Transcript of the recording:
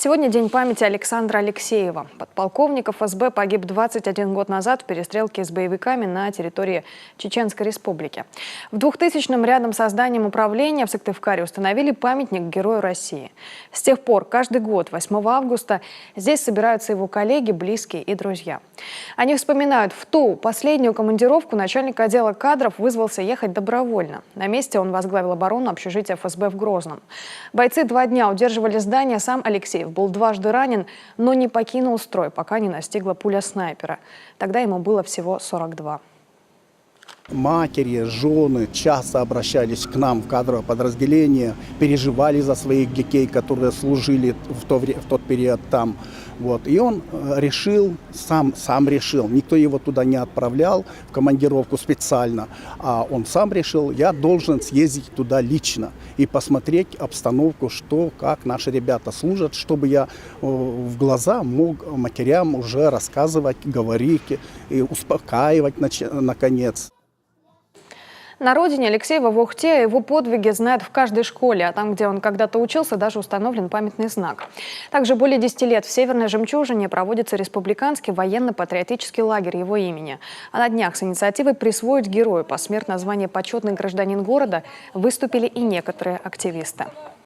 Сегодня день памяти Александра Алексеева. Подполковник ФСБ погиб 21 год назад в перестрелке с боевиками на территории Чеченской Республики. В 2000-м рядом со зданием управления в Сыктывкаре установили памятник Герою России. С тех пор каждый год 8 августа здесь собираются его коллеги, близкие и друзья. Они вспоминают, в ту последнюю командировку начальник отдела кадров вызвался ехать добровольно. На месте он возглавил оборону общежития ФСБ в Грозном. Бойцы 2 дня удерживали здание, сам Алексеев был дважды ранен, но не покинул строй, пока не настигла пуля снайпера. Тогда ему было всего 42. Матери, жены часто обращались к нам в кадровое подразделение, переживали за своих детей, которые служили в тот период там. Вот. И он решил, сам решил, никто его туда не отправлял в командировку специально, а он сам решил, я должен съездить туда лично и посмотреть обстановку, что, как наши ребята служат, чтобы я в глаза мог матерям уже рассказывать, говорить и успокаивать наконец. На родине Алексеева в Ухте его подвиги знают в каждой школе, а там, где он когда-то учился, даже установлен памятный знак. Также более 10 лет в Северной Жемчужине проводится республиканский военно-патриотический лагерь его имени. А на днях с инициативой присвоить герою посмертное звание «Почетный гражданин города» выступили и некоторые активисты.